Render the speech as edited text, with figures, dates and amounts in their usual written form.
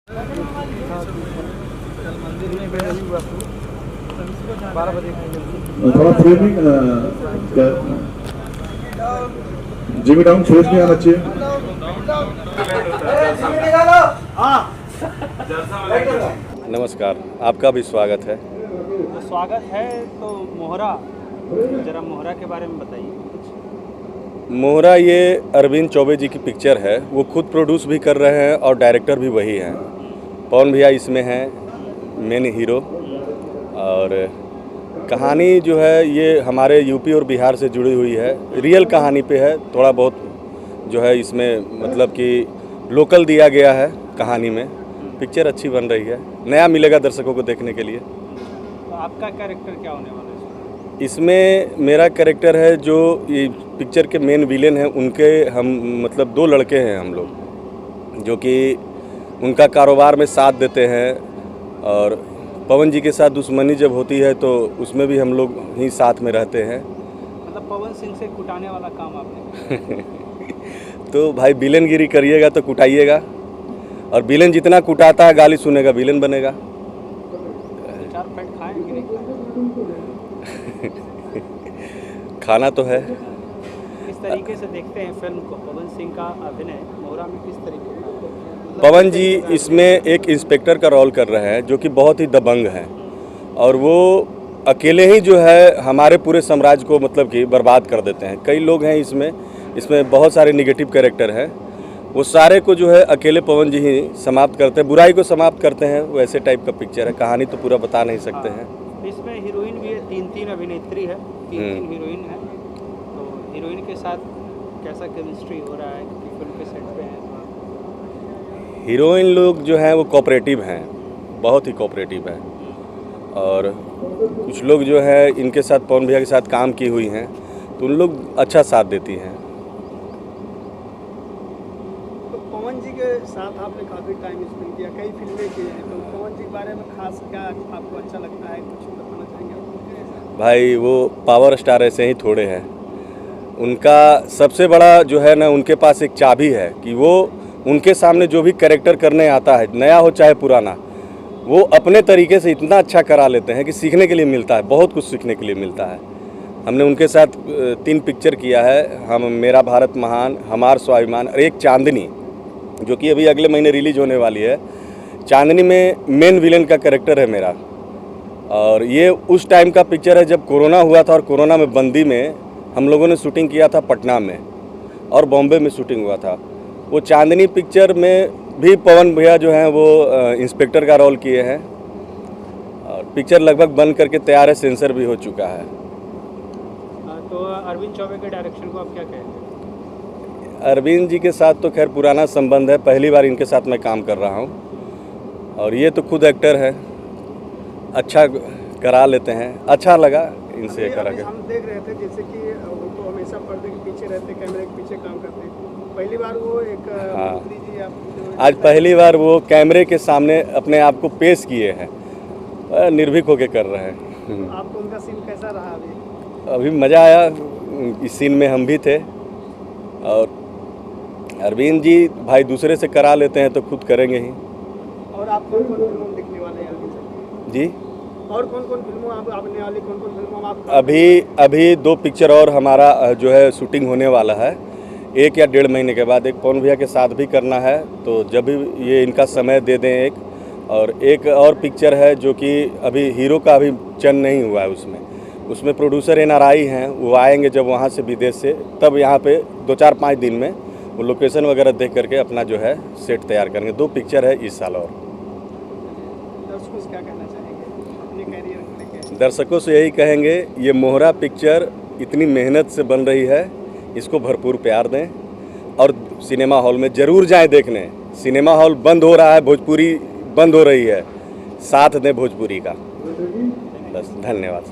थोड़ा framing Jimmy down face में आना चाहिए। नमस्कार, आपका भी स्वागत है। तो स्वागत है। तो मोहरा, जरा मोहरा के बारे में बताइए। मोहरा ये अरविंद चौबे जी की पिक्चर है। वो खुद प्रोड्यूस भी कर रहे हैं और डायरेक्टर भी वही हैं। पवन भैया इसमें हैं मेन हीरो। और कहानी जो है ये हमारे यूपी और बिहार से जुड़ी हुई है। रियल कहानी पे है। थोड़ा बहुत जो है इसमें मतलब कि लोकल दिया गया है कहानी में। पिक्चर अच्छी बन रही है, नया मिलेगा दर्शकों को देखने के लिए। तो आपका कैरेक्टर क्या होने वाला है इसमें? मेरा कैरेक्टर है जो ये पिक्चर के मेन विलेन हैं, उनके हम मतलब दो लड़के हैं हम लोग, जो कि उनका कारोबार में साथ देते हैं। और पवन जी के साथ दुश्मनी जब होती है तो उसमें भी हम लोग ही साथ में रहते हैं। मतलब पवन सिंह से कुटाने वाला काम आपने तो भाई विलेनगिरी करिएगा तो कुटाइएगा, और विलेन जितना कुटाता है गाली सुनेगा विलेन बनेगा। 4 पेट खाएंगे नहीं खाना तो है। किस तरीके से देखते हैं फिल्म को? पवन सिंह का अभिनय मोहरा में किस तरीके का? पवन जी इसमें एक इंस्पेक्टर का रोल कर रहे हैं जो कि बहुत ही दबंग हैं, और वो अकेले ही जो है हमारे पूरे साम्राज्य को मतलब कि बर्बाद कर देते हैं। कई लोग हैं इसमें बहुत सारे निगेटिव कैरेक्टर हैं। वो सारे को जो है अकेले पवन जी ही समाप्त करते हैं, बुराई को समाप्त करते हैं। वैसे टाइप का पिक्चर है। कहानी तो पूरा बता नहीं सकते हैं। इसमें हीरोइन भी है, 3 अभिनेत्री है, 3 हीरोइन है। तो हीरोइन के साथ कैसा केमिस्ट्री हो रहा है कि फिल्म के सेट पे है? हीरोइन लोग जो हैं वो कोऑपरेटिव हैं, बहुत ही कोऑपरेटिव हैं। और कुछ लोग जो है इनके साथ पवन भैया के साथ काम की हुई हैं, तो उन लोग अच्छा साथ देती हैं। तो पवन जी के साथ आपने काफ़ी टाइम स्पेंड किया, कई फिल्में की हैं, तो पवन जी के बारे में खास क्या आपको अच्छा लगता है, कुछ बताना चाहेंगे? भाई वो पावर स्टार ऐसे ही थोड़े हैं। उनका सबसे बड़ा जो है ना, उनके पास एक चाबी है कि वो उनके सामने जो भी कैरेक्टर करने आता है, नया हो चाहे पुराना, वो अपने तरीके से इतना अच्छा करा लेते हैं कि सीखने के लिए मिलता है, बहुत कुछ सीखने के लिए मिलता है। हमने उनके साथ 3 पिक्चर किया है, हम मेरा भारत महान, हमार स्वाभिमान और एक चांदनी, जो कि अभी अगले महीने रिलीज होने वाली है। चांदनी में मेन विलेन का कैरेक्टर है मेरा। और ये उस टाइम का पिक्चर है जब कोरोना हुआ था, और कोरोना में बंदी में हम लोगों ने शूटिंग किया था पटना में, और बॉम्बे में शूटिंग हुआ था। वो चांदनी पिक्चर में भी पवन भैया जो हैं वो इंस्पेक्टर का रोल किए हैं। और पिक्चर लगभग बन करके तैयार है, सेंसर भी हो चुका है। तो अरविंद चौबे के डायरेक्शन को आप क्या कहेंगे? अरविंद जी के साथ तो खैर पुराना संबंध है, पहली बार इनके साथ मैं काम कर रहा हूँ। और ये तो खुद एक्टर है, अच्छा करा लेते हैं, अच्छा लगा इनसे करा के। हम देख रहे थे जैसे कि वो तो हमेशा पर्दे के पीछे रहते, कैमरे के पीछे काम करते हैं। पहली बार वो एक मंत्री जी आज पहली बार वो कैमरे के सामने अपने आप को पेश किए हैं, निर्भीक होके कर रहे हैं। आपको उनका सीन कैसा रहा अभी मज़ा आया। इस सीन में हम भी थे। और अरविंद जी भाई दूसरे से करा लेते हैं तो खुद करेंगे ही। और आप कौन कौन फिल्मों दिखने वाले हैं अरविंद सर जी? और कौन कौन फिल्मों आप आपने वाली, कौन कौन फिल्मों आप? अभी 2 पिक्चर और हमारा जो है शूटिंग होने वाला है। 1 या 1.5 महीने के बाद एक पवन भैया के साथ भी करना है, तो जब भी ये इनका समय दे दें एक। और एक और पिक्चर है जो कि अभी हीरो का अभी चयन नहीं हुआ है उसमें प्रोड्यूसर NRI हैं, वो आएंगे जब वहाँ से विदेश से, तब यहाँ पे 2-4-5 दिन में वो लोकेशन वगैरह देख करके अपना जो है सेट तैयार करेंगे। 2 पिक्चर है इस साल। और दर्शकों से क्या कहना चाहेंगे अपने कैरियर को लेकर? दर्शकों से यही कहेंगे, ये मोहरा पिक्चर इतनी मेहनत से बन रही है, इसको भरपूर प्यार दें और सिनेमा हॉल में ज़रूर जाएं देखने। सिनेमा हॉल बंद हो रहा है, भोजपुरी बंद हो रही है, साथ दें भोजपुरी का। बस, धन्यवाद।